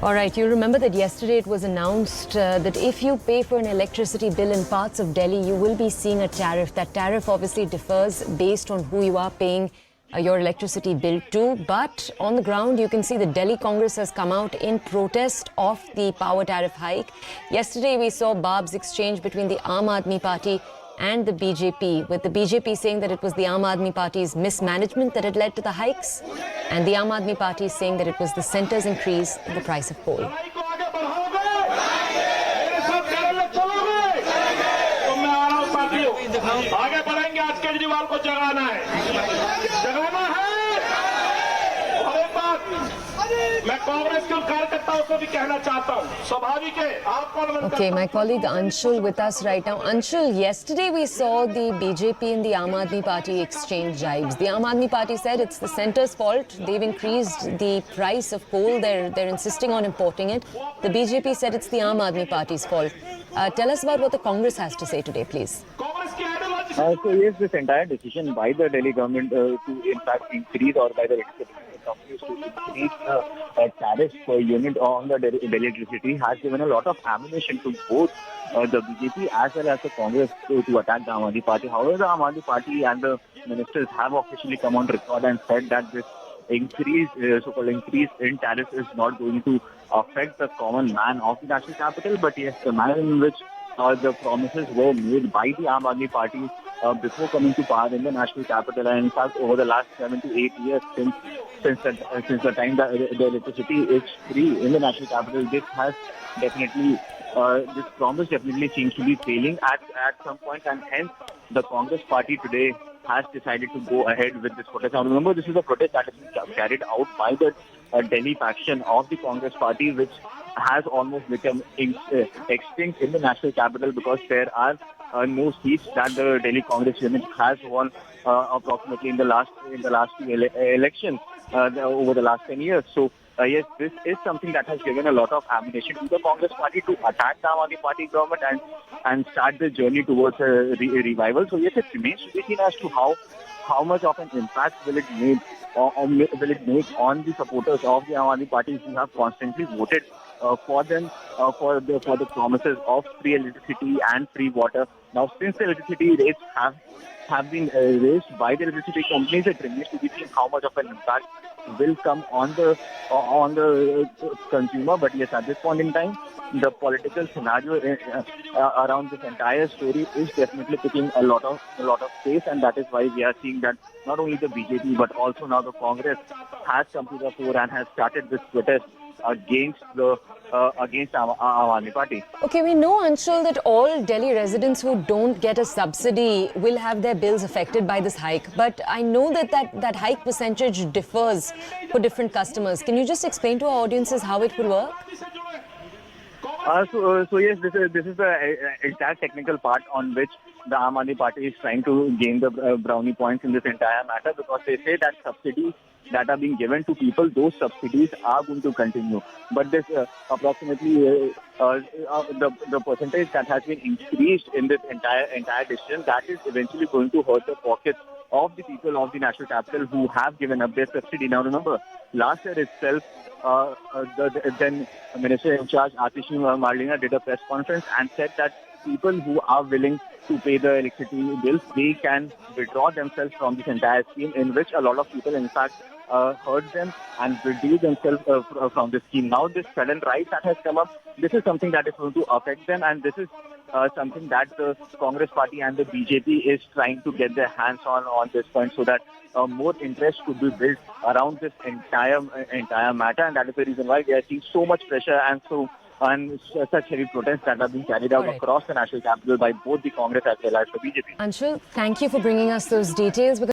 All right, you remember that yesterday it was announced that if you pay for an electricity bill in parts of Delhi, you will be seeing a tariff. That tariff obviously differs based on who you are paying your electricity bill to. But on the ground, you can see the Delhi Congress has come out in protest of the power tariff hike. Yesterday, we saw Bab's exchange between the Aam Aadmi Party and the BJP, with the BJP saying that it was the Aam Aadmi Party's mismanagement that had led to the hikes, and the Aam Aadmi Party saying that it was the centre's increase in the price of coal. Okay, my colleague Anshul with us right now. Anshul, yesterday we saw the BJP and the Aam Aadmi Party exchange jibes. The Aam Aadmi Party said it's the centre's fault. They've increased the price of coal. They're insisting on importing it. The BJP said it's the Aam Aadmi Party's fault. Tell us about what the Congress has to say today, please. So yes, this entire decision by the Delhi government to in fact increase, or by the electricity companies to increase tariffs per unit on the Delhi electricity has given a lot of ammunition to both the BJP as well as the Congress to attack the Aam Aadmi Party. However, the Aam Aadmi Party and the ministers have officially come on record and said that this so-called increase in tariffs is not going to affect the common man of the national capital, but yes, the manner in which the promises were made by the Aam Aadmi Party before coming to power in the national capital, and in fact over the last 7 to 8 years since the time that the electricity is free in the national capital, this promise definitely seems to be failing at some point, and hence the Congress Party today has decided to go ahead with this protest. Now remember, this is a protest that has been carried out by the Delhi faction of the Congress Party, which has almost become extinct in the national capital because there are no seats that the Delhi Congress unit has won approximately in the last two elections over the last 10 years. So yes, this is something that has given a lot of ammunition to the Congress Party to attack the Aam Aadmi Party government and start the journey towards a revival. So yes, it remains to be seen as to how much of an impact will it make on the supporters of the Aam Aadmi Party who have constantly voted for them for the promises of free electricity and free water. Now, since the electricity rates have been raised by the electricity companies, it remains to be seen how much of an impact will come on the consumer. But yes, at this point in time, the political scenario around this entire story is definitely picking a lot of pace, and that is why we are seeing that not only the BJP but also now the Congress has come to the fore and has started this protest against Aam Aadmi Party. Okay, we know, Anshul, that all Delhi residents who don't get a subsidy will have their bills affected by this hike. But I know that hike percentage differs for different customers. Can you just explain to our audiences how it will work? So yes, this is the entire technical part on which the Aam Aadmi Party is trying to gain the brownie points in this entire matter, because they say that subsidies that are being given to people, those subsidies are going to continue. But this approximately the percentage that has been increased in this entire decision, that is eventually going to hurt the pockets of the people of the national capital who have given up their subsidy. Now remember, last year itself, the then Minister in charge, Atish Marlina, did a press conference and said that people who are willing to pay the electricity bills, they can withdraw themselves from this entire scheme, in which a lot of people in fact heard them and reduced themselves from this scheme. Now this sudden rise that has come up, this is something that is going to affect them, and this is something that the Congress Party and the BJP is trying to get their hands on this point, so that more interest could be built around this entire matter, and that is the reason why we are seeing so much pressure and such heavy protests that are being carried out across the national capital by both the Congress as well as the BJP. Anshul, thank you for bringing us those details.